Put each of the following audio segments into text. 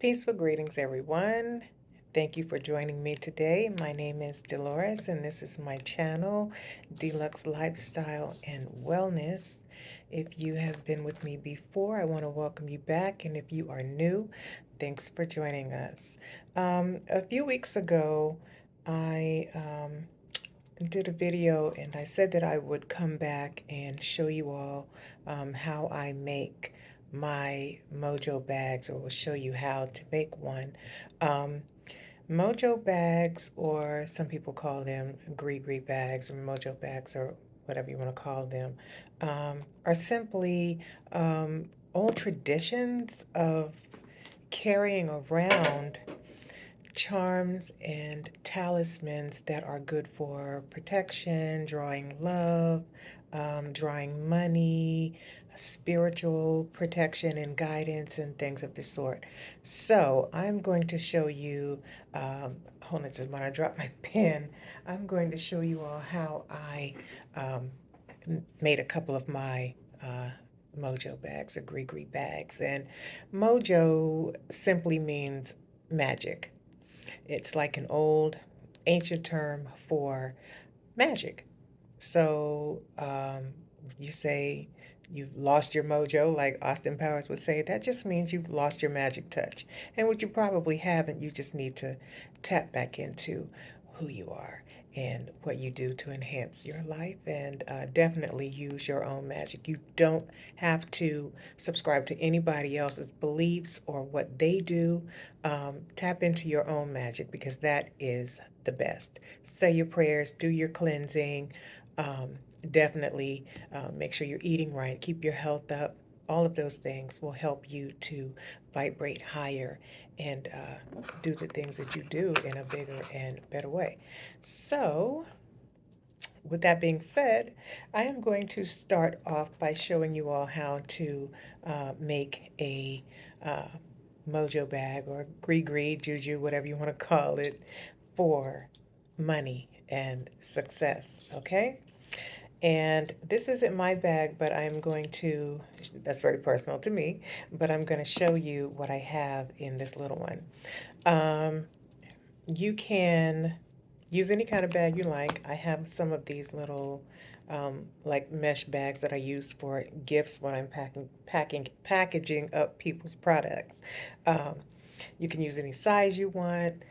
Peaceful greetings, everyone. Thank you for joining me today. My name is Dolores, and this is my channel, Deluxe Lifestyle and Wellness. If you have been with me before, I want to welcome you back. And if you are new, thanks for joining us. A few weeks ago, I did a video and I said that I would come back and show you all how I make my Mojo bags, or will show you how to make one. Um, Mojo bags, or some people call them Gree bags or Mojo bags or whatever you want to call them, are simply old traditions of carrying around charms and talismans that are good for protection, drawing love, drawing money, spiritual protection and guidance, and things of the sort. So I'm going to show you, hold on, just when I drop my pen, I'm going to show you all how I um, made a couple of my Mojo bags or Gree bags. And Mojo simply means magic. It's like an old ancient term for magic. So you say you've lost your mojo, like Austin Powers would say, that just means you've lost your magic touch. And what you probably haven't, you just need to tap back into who you are and what you do to enhance your life, and definitely use your own magic. You don't have to subscribe to anybody else's beliefs or what they do. Tap into your own magic, because that is the best. Say your prayers, do your cleansing. Um, Definitely make sure you're eating right, keep your health up. All of those things will help you to vibrate higher and do the things that you do in a bigger and better way. So, with that being said, I am going to start off by showing you all how to make a uh, mojo bag, or juju, whatever you want to call it, for money and success. Okay? And this isn't my bag, but I'm going to, that's very personal to me, but I'm going to show you what I have in this little one. Um, you can use any kind of bag you like. I have some of these little like mesh bags that I use for gifts when I'm packaging up people's products. Um, you can use any size you want,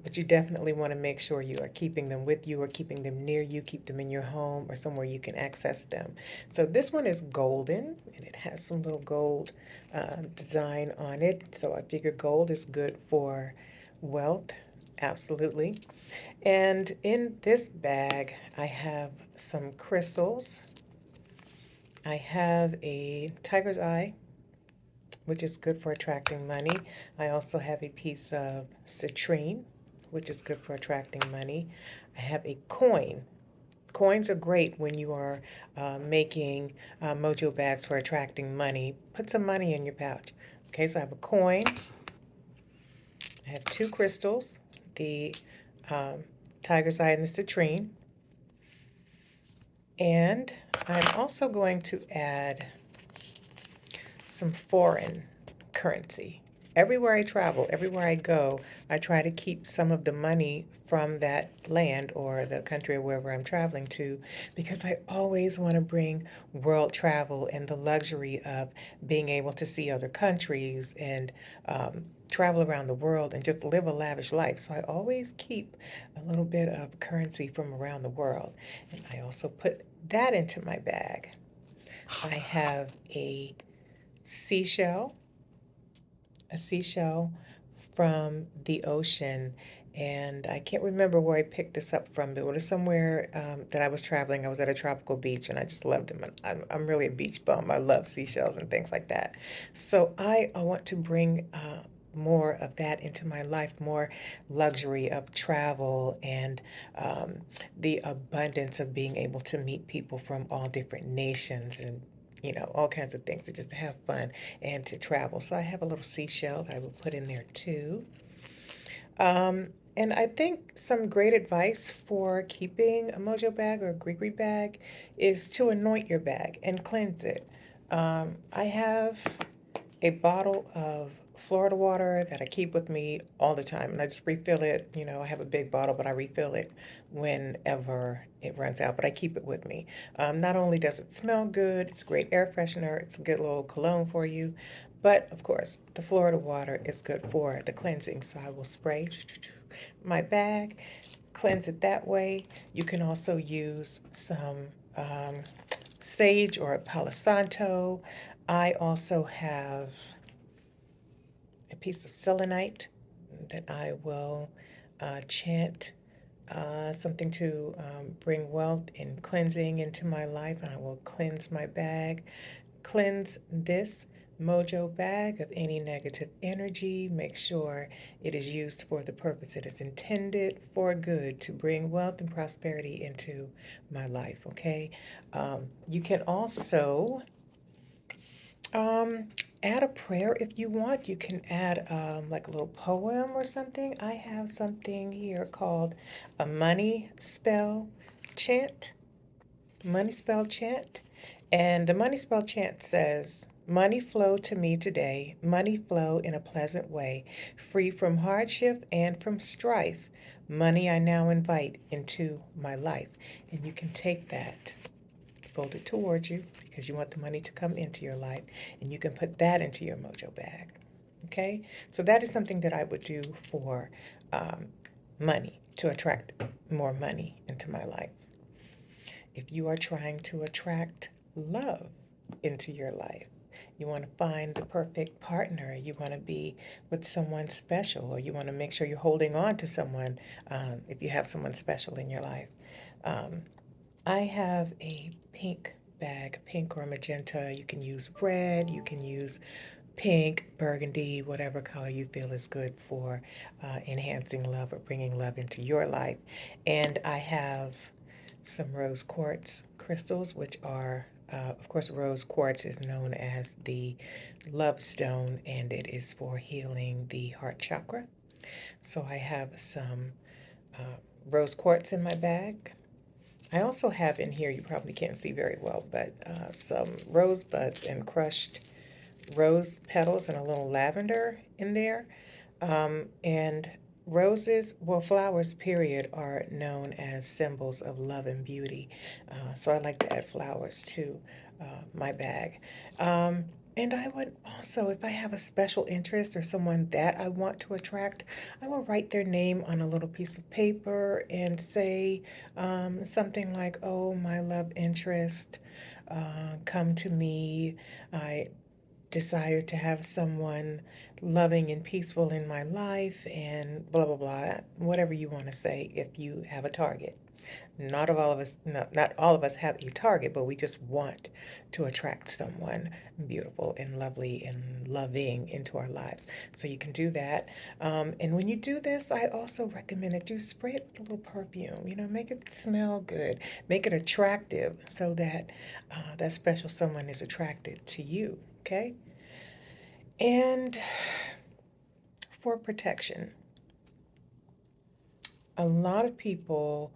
but you definitely want to make sure you are keeping them with you or keeping them near you. Keep them in your home or somewhere you can access them. So this one is golden, and it has some little gold design on it. So I figure gold is good for wealth. Absolutely. And in this bag, I have some crystals. I have a tiger's eye, which is good for attracting money. I also have a piece of citrine, which is good for attracting money. I have a coin. Coins are great when you are making mojo bags for attracting money. Put some money in your pouch. Okay, so I have a coin. I have two crystals, the um, tiger's eye and the citrine. And I'm also going to add some foreign currency. Everywhere I travel, everywhere I go, I try to keep some of the money from that land or the country or wherever I'm traveling to, because I always want to bring world travel and the luxury of being able to see other countries and travel around the world and just live a lavish life. So I always keep a little bit of currency from around the world. And I also put that into my bag. I have seashell, a seashell from the ocean. And I can't remember where I picked this up from, but it was somewhere that I was traveling. I was at a tropical beach and I just loved them. I'm really a beach bum. I love seashells and things like that. So I want to bring more of that into my life, more luxury of travel and um, the abundance of being able to meet people from all different nations and all kinds of things, to just have fun and to travel. So I have a little seashell that I will put in there too. And I think some great advice for keeping a mojo bag or a gree bag is to anoint your bag and cleanse it. I have a bottle of Florida water that I keep with me all the time, and I just refill it. I have a big bottle, but I refill it whenever it runs out, but I keep it with me. Not only does it smell good, it's a great air freshener, it's a good little cologne for you, but of course, the Florida water is good for the cleansing, so I will spray my bag, cleanse it that way. You can also use some um, sage or Palo Santo. I also have a piece of selenite that I will chant something to bring wealth and cleansing into my life, and I will cleanse my bag, cleanse this Mojo bag of any negative energy. Make sure it is used for the purpose it is intended for, good, to bring wealth and prosperity into my life. Okay. You can also um, add a prayer if you want. You can add like a little poem or something. I have something here called a money spell chant. Money spell chant. And the money spell chant says, "Money flow to me today, money flow in a pleasant way, free from hardship and from strife. Money I now invite into my life." And you can take that, fold it towards you because you want the money to come into your life, and you can put that into your mojo bag. Okay, so that is something that I would do for um, money, to attract more money into my life. If you are trying to attract love into your life, you want to find the perfect partner, you want to be with someone special, or you want to make sure you're holding on to someone, if you have someone special in your life. Um, I have a pink bag, pink or magenta. You can use red, you can use pink, burgundy, whatever color you feel is good for enhancing love or bringing love into your life. And I have some rose quartz crystals, which are, of course, rose quartz is known as the love stone, and it is for healing the heart chakra. So I have some uh, rose quartz in my bag. I also have in here, you probably can't see very well, but some rosebuds and crushed rose petals and a little lavender in there. And roses, well, flowers, period, are known as symbols of love and beauty. So I like to add flowers to my bag. Um, and I would also, if I have a special interest or someone that I want to attract, I will write their name on a little piece of paper and say something like, "Oh, my love interest, come to me. I desire to have someone loving and peaceful in my life," and blah, blah, blah, whatever you want to say if you have a target. Not all of us have a target, but we just want to attract someone beautiful and lovely and loving into our lives. So you can do that. And when you do this, I also recommend that you spray it with a little perfume. Make it smell good, make it attractive, so that that special someone is attracted to you. Okay. And for protection, a lot of people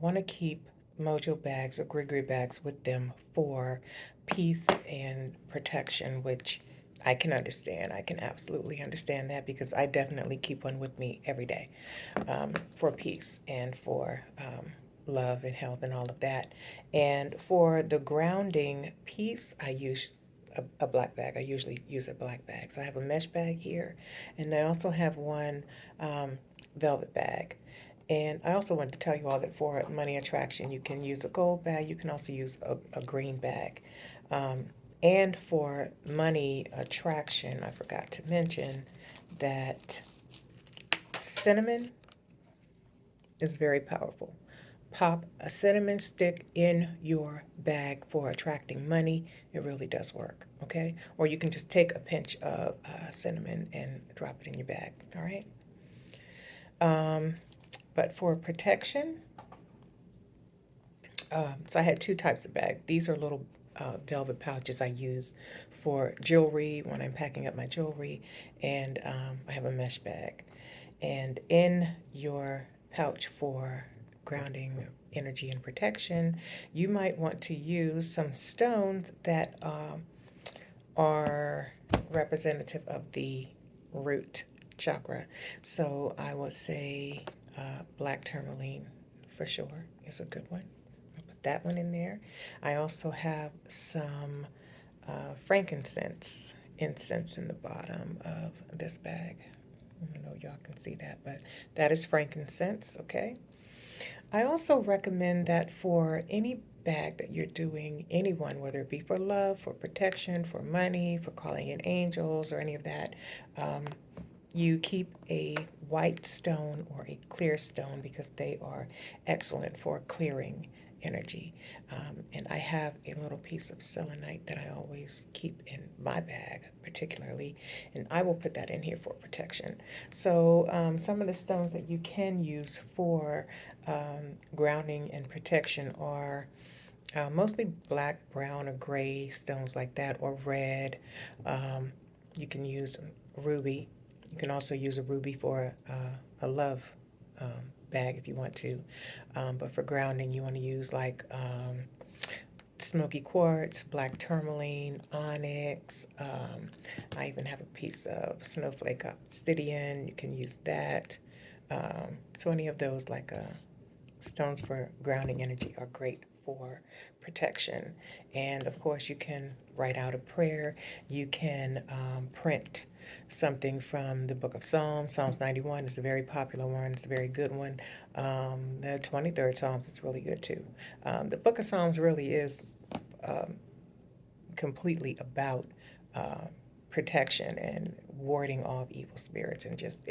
want to keep mojo bags or grigri bags with them for peace and protection, which I can understand. I can absolutely understand that, because I definitely keep one with me every day for peace and for love and health and all of that. And for the grounding piece, I use a black bag. I usually use a black bag. So I have a mesh bag here, and I also have one velvet bag. And I also wanted to tell you all that for money attraction, you can use a gold bag. You can also use a green bag. Um, and for money attraction, I forgot to mention that cinnamon is very powerful. Pop a cinnamon stick in your bag for attracting money. It really does work, okay? Or you can just take a pinch of cinnamon and drop it in your bag, all right? But for protection, so I had two types of bag. These are little velvet pouches I use for jewelry when I'm packing up my jewelry, and I have a mesh bag. And in your pouch for grounding, energy, and protection, you might want to use some stones that are representative of the root chakra. So I would say black tourmaline for sure is a good one. I'll put that one in there. I also have some frankincense incense in the bottom of this bag. I don't know y'all can see that, but that is frankincense, okay? I also recommend that for any bag that you're doing, anyone, whether it be for love, for protection, for money, for calling in angels, or any of that, um, you keep a white stone or a clear stone because they are excellent for clearing energy. And I have a little piece of selenite that I always keep in my bag, particularly, and I will put that in here for protection. So, some of the stones that you can use for grounding and protection are mostly black, brown, or gray stones like that, or red. Um, you can use ruby. You can also use a ruby for a love bag if you want to. But for grounding, you want to use like smoky quartz, black tourmaline, onyx. I even have a piece of snowflake obsidian. You can use that. So any of those like stones for grounding energy are great for protection. And of course, you can write out a prayer. You can print something from the book of Psalms. Psalms 91 is a very popular one, it's a very good one. The 23rd Psalms is really good too. The book of Psalms really is um, completely about uh, protection and warding off evil spirits, and just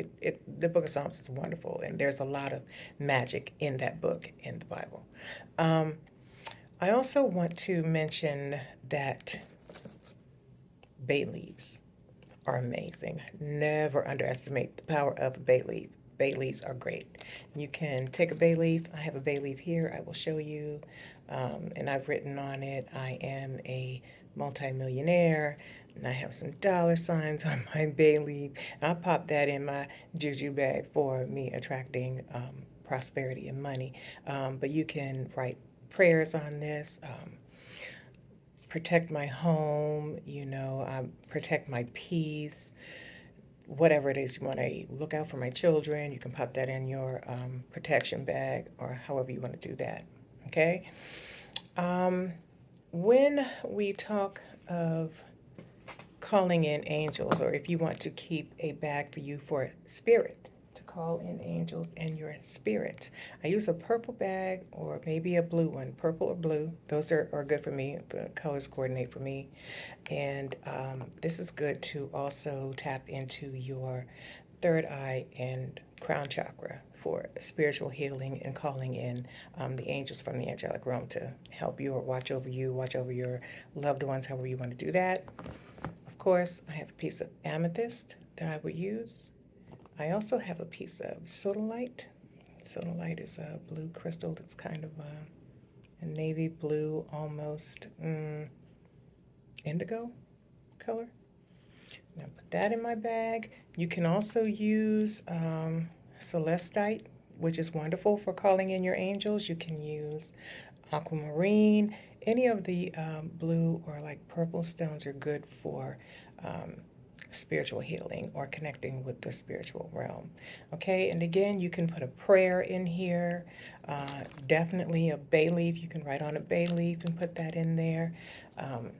the book of Psalms is wonderful, and there's a lot of magic in that book in the Bible. um, I also want to mention that bay leaves are amazing. Never underestimate the power of a bay leaf. Bay leaves are great. You can take a bay leaf. I have a bay leaf here. I will show you. And I've written on it, I am a multimillionaire. And I have some dollar signs on my bay leaf. I'll pop that in my juju bag for me attracting prosperity and money. But you can write prayers on this. Protect my home, protect my peace, whatever it is you want to look out for my children. You can pop that in your protection bag or however you want to do that. Okay. Um, when we talk of calling in angels, or if you want to keep a bag for you for spirit, to call in angels and your spirit, I use a purple bag or maybe a blue one, purple or blue. Those are good for me. The colors coordinate for me. And this is good to also tap into your third eye and crown chakra for spiritual healing and calling in the angels from the angelic realm to help you or watch over your loved ones, however you want to do that. Of course, I have a piece of amethyst that I would use. I also have a piece of sodalite. Sodalite is a blue crystal that's kind of a navy blue, almost indigo color. Now put that in my bag. You can also use celestite, which is wonderful for calling in your angels. You can use aquamarine. Any of the blue or like purple stones are good for um, spiritual healing or connecting with the spiritual realm. Okay, and again, you can put a prayer in here. Definitely a bay leaf. You can write on a bay leaf and put that in there. Um,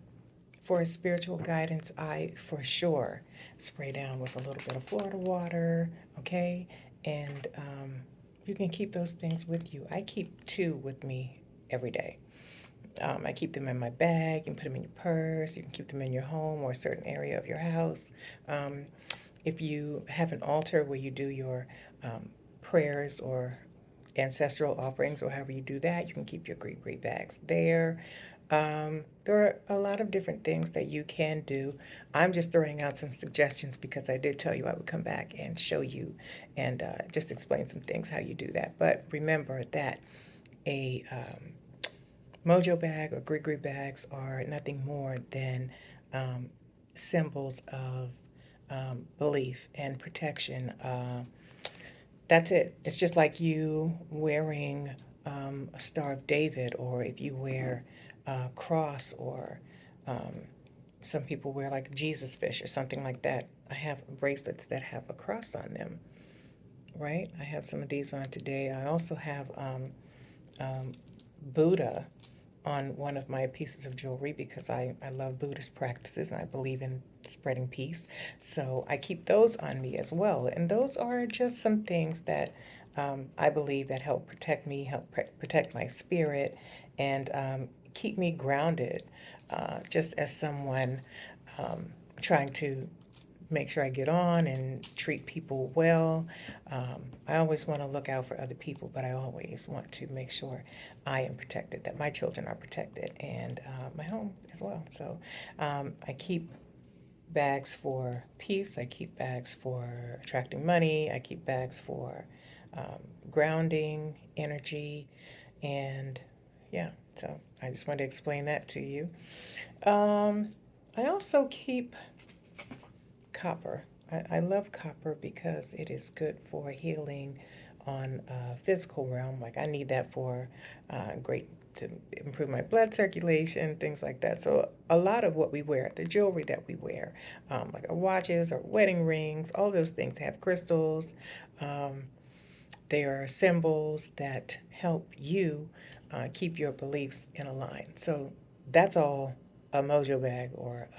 for spiritual guidance, I for sure spray down with a little bit of Florida water, okay? And you can keep those things with you. I keep two with me every day. I keep them in my bag. You can put them in your purse. You can keep them in your home or a certain area of your house. Um, if you have an altar where you do your prayers or ancestral offerings, or however you do that, you can keep your great bags there. There are a lot of different things that you can do. I'm just throwing out some suggestions because I did tell you I would come back and show you and just explain some things how you do that. But remember that a Mojo bag or Gree bags are nothing more than um, symbols of belief and protection. That's it. It's just like you wearing a Star of David, or if you wear a cross or um, some people wear like Jesus fish or something like that. I have bracelets that have a cross on them, right? I have some of these on today. I also have um, Buddha on one of my pieces of jewelry because I love Buddhist practices and I believe in spreading peace. So I keep those on me as well. And those are just some things that I believe that help protect me, help protect my spirit, and keep me grounded, just as someone trying to make sure I get on and treat people well. I always want to look out for other people, but I always want to make sure I am protected, that my children are protected, and my home as well. So I keep bags for peace. I keep bags for attracting money. I keep bags for um, grounding energy. And yeah, so I just wanted to explain that to you. Um, I also keep copper. I love copper because it is good for healing on a physical realm. Like I need that for great to improve my blood circulation, things like that. So a lot of what we wear, the jewelry that we wear, like our watches or wedding rings, all those things have crystals. Um, they are symbols that help you keep your beliefs in a line. So that's all a mojo bag or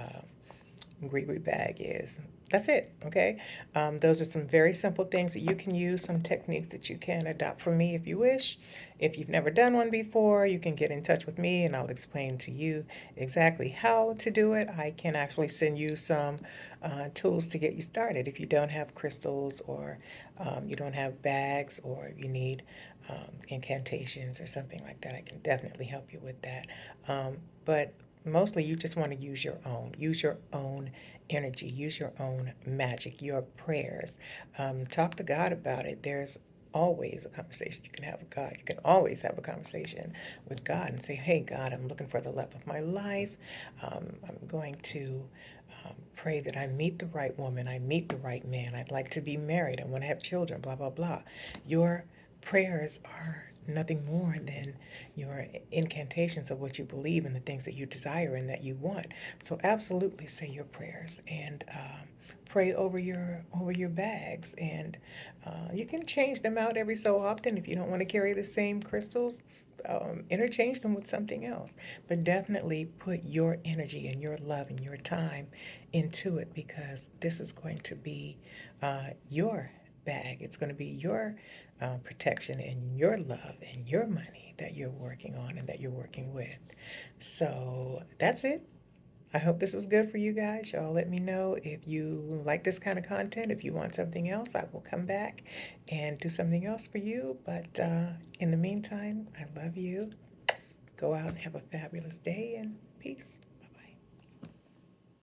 Greek bag is. That's it, okay? Those are some very simple things that you can use, some techniques that you can adopt from me if you wish. If you've never done one before, you can get in touch with me and I'll explain to you exactly how to do it. I can actually send you some tools to get you started if you don't have crystals or you don't have bags or you need incantations or something like that. I can definitely help you with that. But mostly you just want to use your own energy, use your own magic, your prayers. Talk to God about it. There's always a conversation you can have with God. You can always have a conversation with God and say, hey, God, I'm looking for the love of my life. I'm going to pray that I meet the right woman, I meet the right man. I'd like to be married. I want to have children, blah, blah, blah. Your prayers are nothing more than your incantations of what you believe and the things that you desire and that you want. So absolutely say your prayers and pray over your bags, and you can change them out every so often if you don't want to carry the same crystals. Interchange them with something else, but definitely put your energy and your love and your time into it because this is going to be your bag. It's going to be your protection and your love and your money that you're working on and that you're working with. So that's it. I hope this was good for you guys. Y'all let me know if you like this kind of content. If you want something else, I will come back and do something else for you. But in the meantime, I love you. Go out and have a fabulous day and peace.